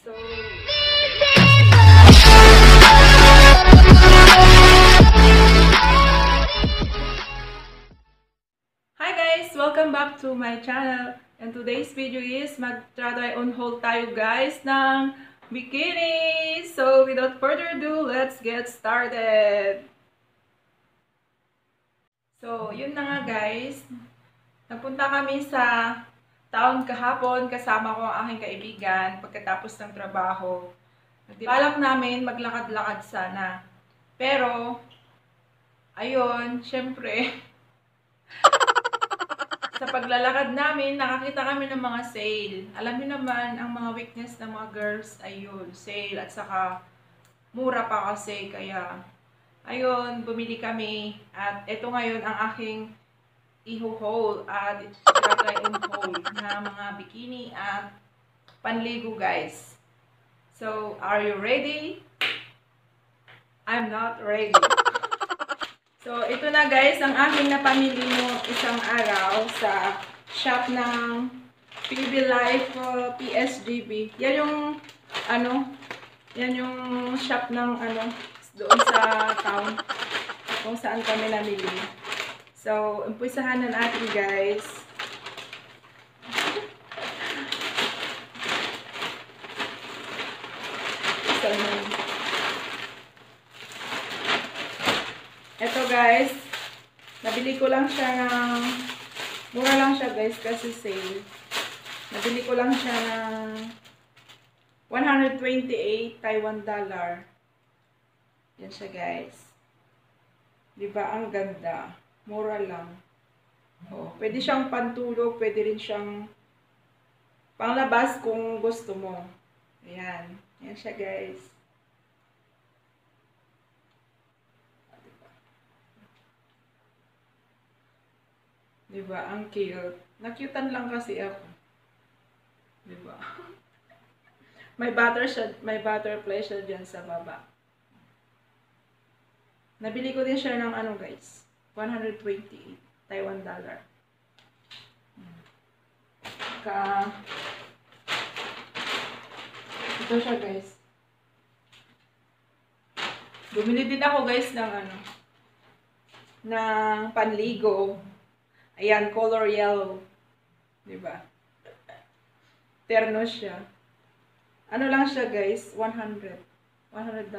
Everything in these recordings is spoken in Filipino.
So, hi guys! Welcome back to my channel. And today's video is mag-try on haul tayo guys ng bikini. So, without further ado, let's get started. So, yun na nga guys. Nagpunta kami sa town kahapon kasama ko ang aking kaibigan pagkatapos ng trabaho. Balak namin maglakad-lakad sana. Pero, ayun, syempre, sa paglalakad namin, nakakita kami ng mga sale. Alam niyo naman, ang mga weakness ng mga girls, ayun, sale at saka mura pa kasi. Kaya, ayun, bumili kami. At ito ngayon ang aking iho-haul at try on haul na mga bikini at panligo guys. So, are you ready? I'm not ready. So, ito na guys, ang aking napamili mo isang araw sa shop ng PB Life PSGB. Yan yung, yan yung shop ng, doon sa town kung saan kami namili. So, umpisahan na natin guys. Ito guys, nabili ko lang siya ng, mura lang siya guys kasi sale. Nabili ko lang siya ng 128 Taiwan dollar. Yan siya guys. Diba ang ganda? Mura lang. Oh, pwede siyang pantulog, pwede rin siyang panglabas kung gusto mo. Ayan. Yan siya guys. Diba? Ang cute. Nakyutan lang kasi ako. Diba? May butterfly siya dyan sa baba. Nabili ko din siya ng guys. 128 Taiwan dollar. Ito siya guys. Bumili din ako guys ng ng panligo. Ayan, color yellow. Diba? Terno siya. Ano lang siya guys? $100. $100.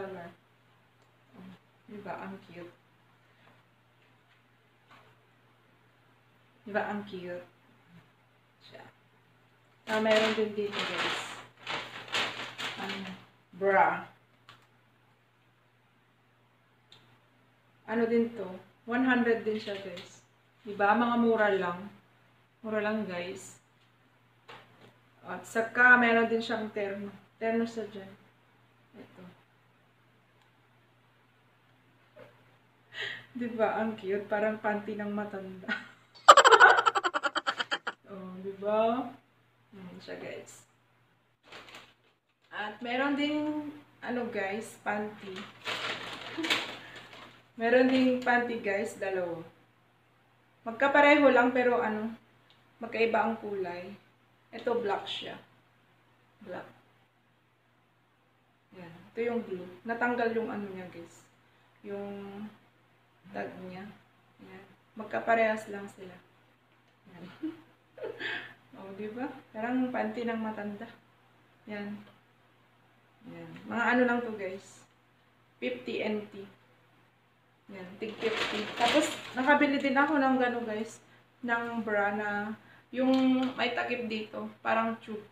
Diba? Ang cute. Diba? Ang cute. Siya. Meron din dito guys. Bra. Ano din to? 100 din siya guys. Diba? Mga mura lang. Mura lang guys. At saka meron din siyang terno. Terno siya dyan. Ito. Diba? Ang cute. Parang panty ng matanda. Oh, diba? Siya guys. At meron din, guys, panty. Meron din panty guys, dalawa. Magkapareho lang pero magkaiba ang kulay. Ito black siya. Black. Yan. Ito yung blue. Natanggal yung niya guys. Yung tag niya. Yan. Magkaparehas lang sila. Yan. Oh, diba? Parang panty ng matanda. Yan. Yan. Mga lang to guys. 50 NT. Yan, tig 50. Tapos, nakabili din ako ng gano'n guys, ng bra na yung may takip dito, parang tube.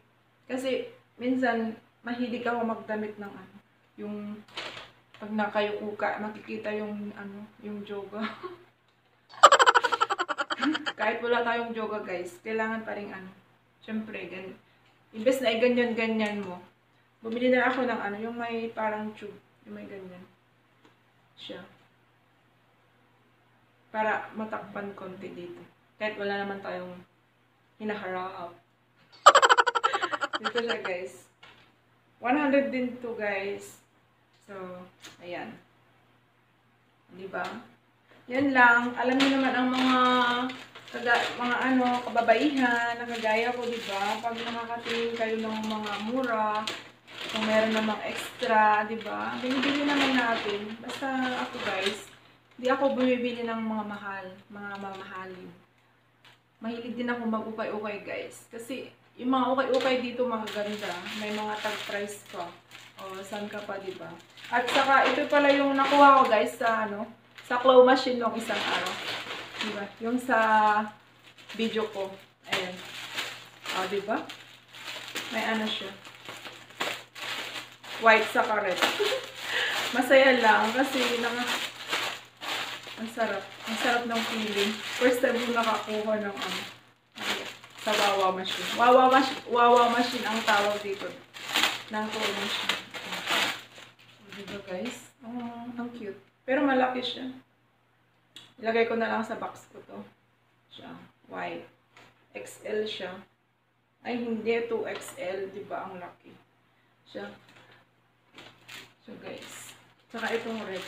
Kasi, minsan, mahilig ako magdamit ng yung pag nakayuko ka, makikita yung yung joga. Kahit wala tayong joga guys, kailangan pa rin syempre, imbes na ganyan-ganyan mo, bumili na ako ng yung may parang tube, yung may ganyan. Siya. Para matakpan konti dito. Kahit wala naman tayong hinaharap. Dito siya guys. 100 din to guys. So, ayan. Diba? Yan lang. Alam niyo naman ang mga kababaihan na kagaya ko, diba? Pag nakakatingin kayo ng mga mura, Kung meron namang extra, di ba? Binibili naman natin. Basta ako guys, hindi ako bumibili ng mga mahal, mga mamahalin. Mahilig din ako mag-ukay-ukay guys. Kasi yung mga ukay-ukay dito magaganda. May mga tag price pa. O, saan ka pa, di ba? At saka, ito pala yung nakuha ko guys sa sa claw machine nung isang araw. Di ba? Yung sa video ko. Ayan. O, di ba? May ano siya. White saka red. Masaya lang kasi ang sarap. Ang sarap ng feeling. First time ko nakakuha ng sa Wawa machine. Wawa machine ang tawag dito. Ng claw machine. Diba guys? Oh, ang cute. Pero malaki siya. Ilagay ko na lang sa box ko to. Siya. White. XL siya. Ay, hindi. 2XL. Diba? Ang laki. Siya. So guys. Saka itong red.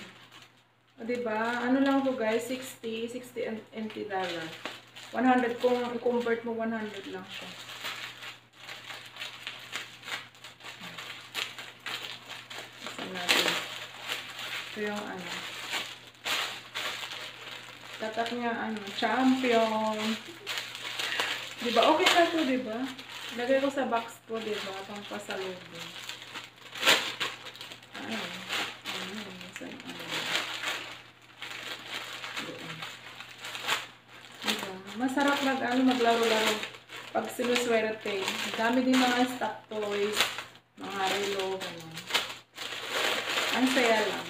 O, diba? Ano lang to guys? 60 NT dollar. 100. Kung i-convert mo, 100 lang siya. Isa natin. Ito yung tatak niya, champion. Diba? Okay na to, diba? Lagay ko sa box ko, diba? Pang pasalubong. Masarap maglaro-laro pag sinuswerte. Dami din mga stock toys, mga relo, gano'n. Ang saya lang.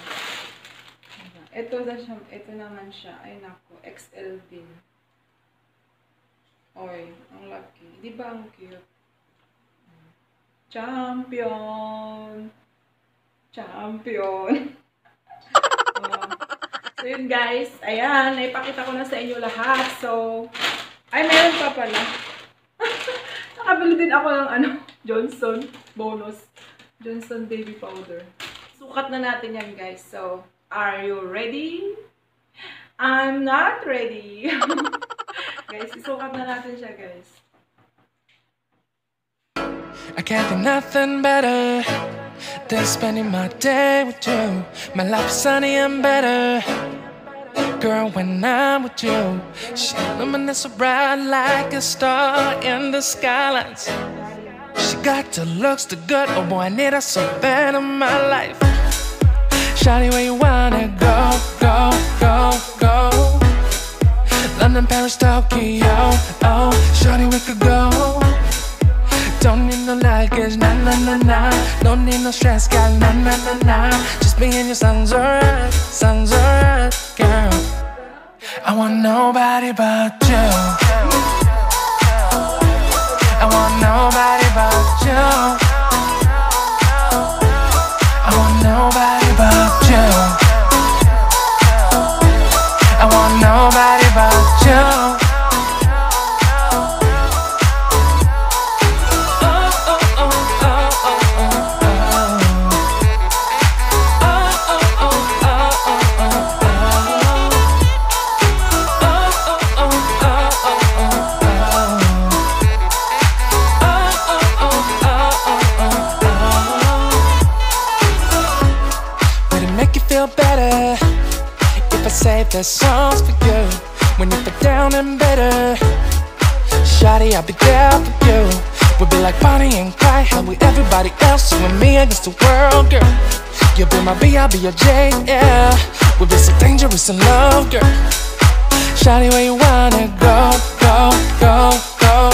Ito naman siya. Ay nako, XL din. Oy, ang laki. Di ba ang cute? Champion! Champion! So yun guys, ayan, naipakita ko na sa inyo lahat. So, ay meron pa pala. Nakabili din ako ng Johnson bonus. Johnson baby powder. Sukat na natin yan guys. So, are you ready? I'm not ready. Guys, isukat na natin siya guys. I can't think nothing better than spending my day with you. My life's sunny and better, girl, when I'm with you. She illuminates so bright like a star in the skylines. She got the looks, the good, oh boy, I need her so bad in my life. Shawty, where you wanna go, go, go, go? London, Paris, Tokyo, oh, shawty, we could go. Don't need no luggage, nah, nah, nah, nah. Don't need no stress, girl, nah, nah, nah, nah. Just me and your sounds alright, girl. I want nobody but you. I want nobody but you. I want nobody but you. I want nobody but you. Better if I save the songs for you when you feel down and bitter. Shawty, I'll be there for you. We'll be like Bonnie and Clyde, how with everybody else, you and me against the world, girl. You'll be my B, I'll be your J, yeah. We'll be so dangerous in love, girl. Shawty, where you wanna go, go, go, go?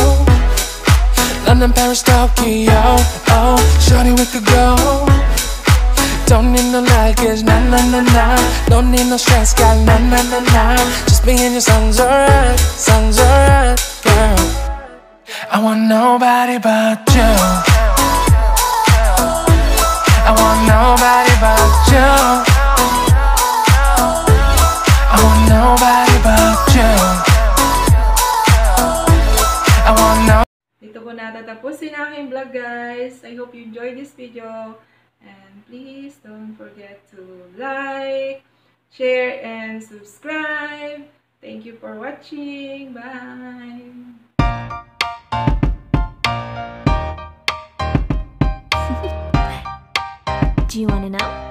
London, Paris, Tokyo, oh, shawty, we could go. Don't need no luggage, nah, nah, nah, nah. Don't need no stress, girl, nah, nah, nah, nah. Just me and your sounds alright, girl. I want nobody but you. I want nobody but you. I want nobody but you. I want no. Dito ko natatapusin aking vlog guys. I hope you enjoyed this video. And please don't forget to like, share, and subscribe. Thank you for watching. Bye! Do you want to know?